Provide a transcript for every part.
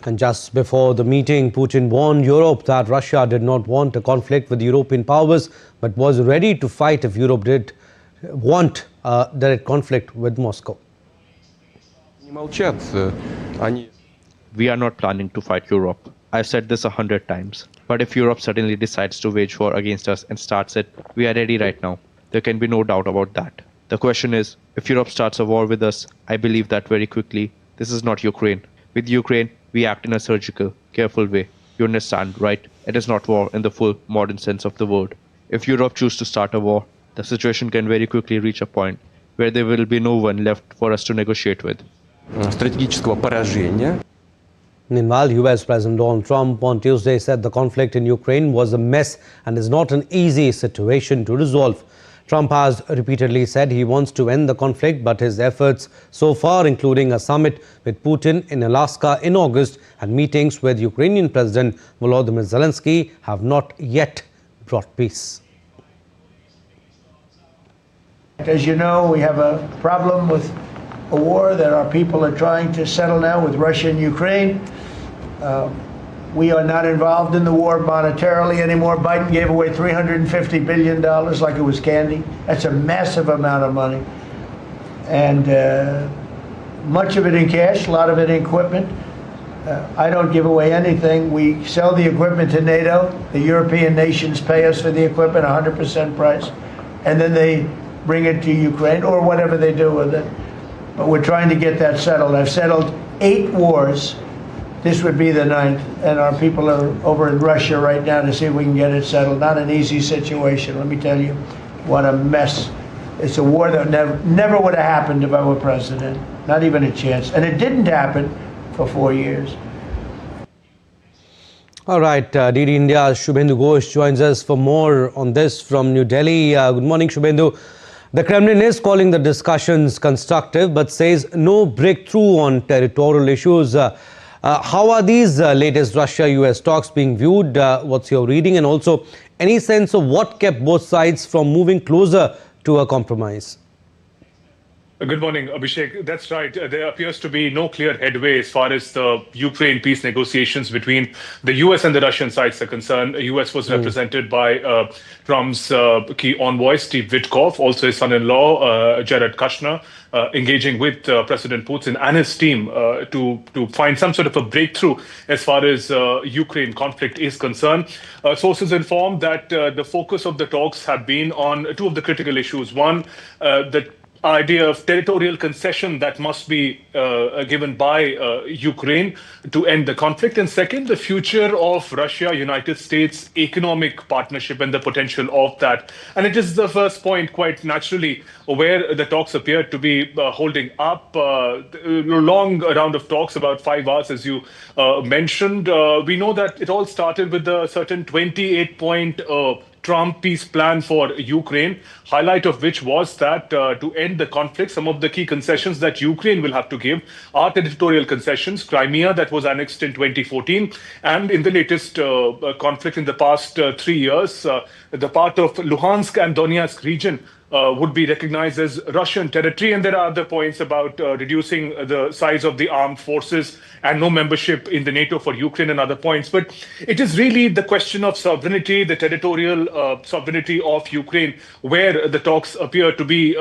And just before the meeting, Putin warned Europe that Russia did not want a conflict with European powers, but was ready to fight if Europe did want a direct conflict with Moscow. We are not planning to fight Europe. I've said this 100 times. But if Europe suddenly decides to wage war against us and starts it, we are ready right now. There can be no doubt about that. The question is, if Europe starts a war with us, I believe that very quickly. This is not Ukraine. With Ukraine, we act in a surgical, careful way. You understand, right? It is not war in the full modern sense of the word. If Europe chooses to start a war, the situation can very quickly reach a point where there will be no one left for us to negotiate with. Meanwhile, US President Donald Trump on Tuesday said the conflict in Ukraine was a mess and is not an easy situation to resolve. Trump has repeatedly said he wants to end the conflict, but his efforts so far, including a summit with Putin in Alaska in August and meetings with Ukrainian President Volodymyr Zelensky, have not yet brought peace. As you know, we have a problem with a war that our people are trying to settle now with Russia and Ukraine. We are not involved in the war monetarily anymore. Biden gave away $350 billion like it was candy. That's a massive amount of money. And much of it in cash, a lot of it in equipment. I don't give away anything. We sell the equipment to NATO. The European nations pay us for the equipment, 100% price. And then they bring it to Ukraine or whatever they do with it. But we're trying to get that settled. I've settled 8 wars. This would be the 9th, and our people are over in Russia right now to see if we can get it settled. Not an easy situation, let me tell you. What a mess. It's a war that never would have happened if I were president. Not even a chance. And it didn't happen for 4 years. All right, DD India's Shubhendu Ghosh joins us for more on this from New Delhi. Good morning, Shubhendu. The Kremlin is calling the discussions constructive, but says no breakthrough on territorial issues. How are these latest Russia-US talks being viewed? What's your reading? And also, any sense of what kept both sides from moving closer to a compromise? Good morning, Abhishek. That's right. There appears to be no clear headway as far as the Ukraine peace negotiations between the US and the Russian sides are concerned. The US was represented by Trump's key envoy, Steve Witkoff, also his son-in-law, Jared Kushner, engaging with President Putin and his team to find some sort of a breakthrough as far as Ukraine conflict is concerned. Sources inform that the focus of the talks have been on 2 of the critical issues. One, the idea of territorial concession that must be given by Ukraine to end the conflict. And second, the future of Russia-United States economic partnership and the potential of that. And it is the first point, quite naturally, where the talks appear to be holding up. A long round of talks, about 5 hours, as you mentioned. We know that it all started with a certain 28-point Trump peace plan for Ukraine, highlight of which was that to end the conflict, some of the key concessions that Ukraine will have to give are territorial concessions. Crimea, that was annexed in 2014, and in the latest conflict in the past 3 years, the part of Luhansk and Donetsk region would be recognized as Russian territory. And there are other points about reducing the size of the armed forces and no membership in the NATO for Ukraine and other points. But it is really the question of sovereignty, the territorial sovereignty of Ukraine, where the talks appear to be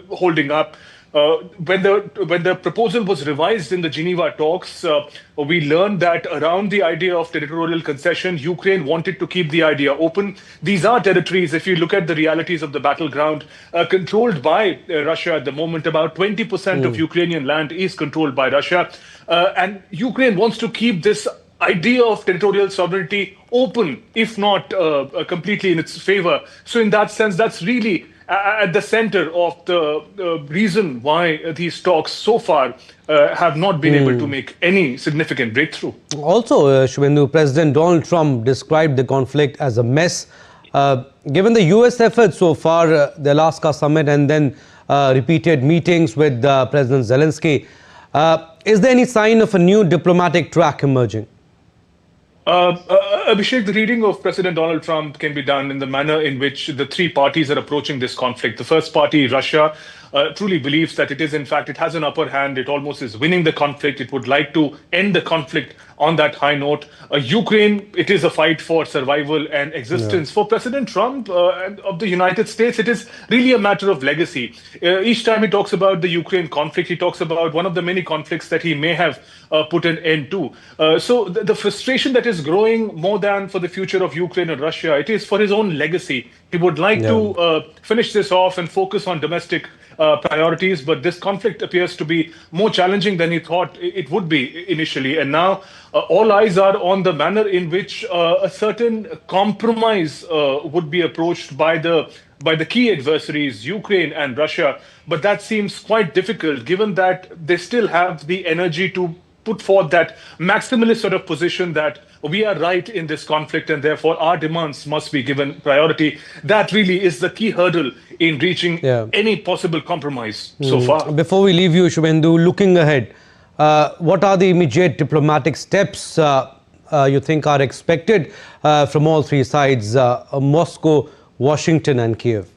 holding up. When the proposal was revised in the Geneva talks, we learned that around the idea of territorial concession, Ukraine wanted to keep the idea open. These are territories, if you look at the realities of the battleground, controlled by Russia at the moment. About 20% of Ukrainian land is controlled by Russia. And Ukraine wants to keep this idea of territorial sovereignty open, if not completely in its favor. So in that sense, that's really at the center of the reason why these talks so far have not been able to make any significant breakthrough. Also, Shubhendu, President Donald Trump described the conflict as a mess. Given the US efforts so far, the Alaska summit and then repeated meetings with President Zelensky, is there any sign of a new diplomatic track emerging? Abhishek, the reading of President Donald Trump can be done in the manner in which the 3 parties are approaching this conflict. The first party, Russia, truly believes that it is, in fact, it has an upper hand. It almost is winning the conflict. It would like to end the conflict on that high note. Ukraine, it is a fight for survival and existence. For President Trump of the United States, it is really a matter of legacy. Each time he talks about the Ukraine conflict, he talks about one of the many conflicts that he may have put an end to. So the frustration that is growing more than for the future of Ukraine and Russia, it is for his own legacy. He would like to finish this off and focus on domestic priorities, but this conflict appears to be more challenging than he thought it would be initially. And now all eyes are on the manner in which a certain compromise would be approached by the key adversaries, Ukraine and Russia. But that seems quite difficult, given that they still have the energy to put forth that maximalist sort of position that we are right in this conflict and therefore our demands must be given priority. That really is the key hurdle in reaching any possible compromise so far. Before we leave you, Shubhendu, looking ahead, what are the immediate diplomatic steps you think are expected from all three sides, Moscow, Washington and Kiev?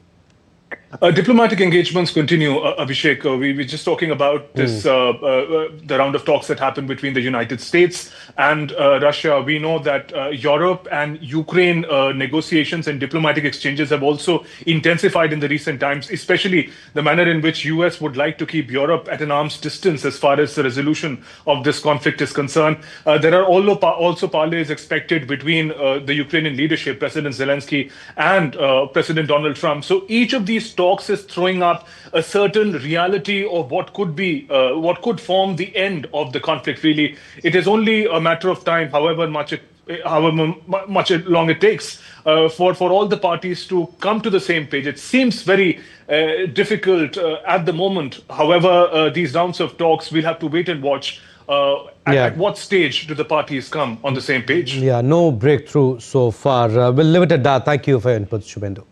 Diplomatic engagements continue, Abhishek. We were just talking about this, the round of talks that happened between the United States and Russia. We know that Europe and Ukraine negotiations and diplomatic exchanges have also intensified in the recent times, especially the manner in which US would like to keep Europe at an arm's distance as far as the resolution of this conflict is concerned. There are also parleys expected between the Ukrainian leadership, President Zelensky and President Donald Trump. So each of these talks is throwing up a certain reality of what could be, what could form the end of the conflict. Really, it is only a matter of time, however much long it takes for all the parties to come to the same page. It seems very difficult at the moment. However, these rounds of talks, we'll have to wait and watch. At what stage do the parties come on the same page? No breakthrough so far. We'll leave it at that. Thank you for your input, Shubhendu.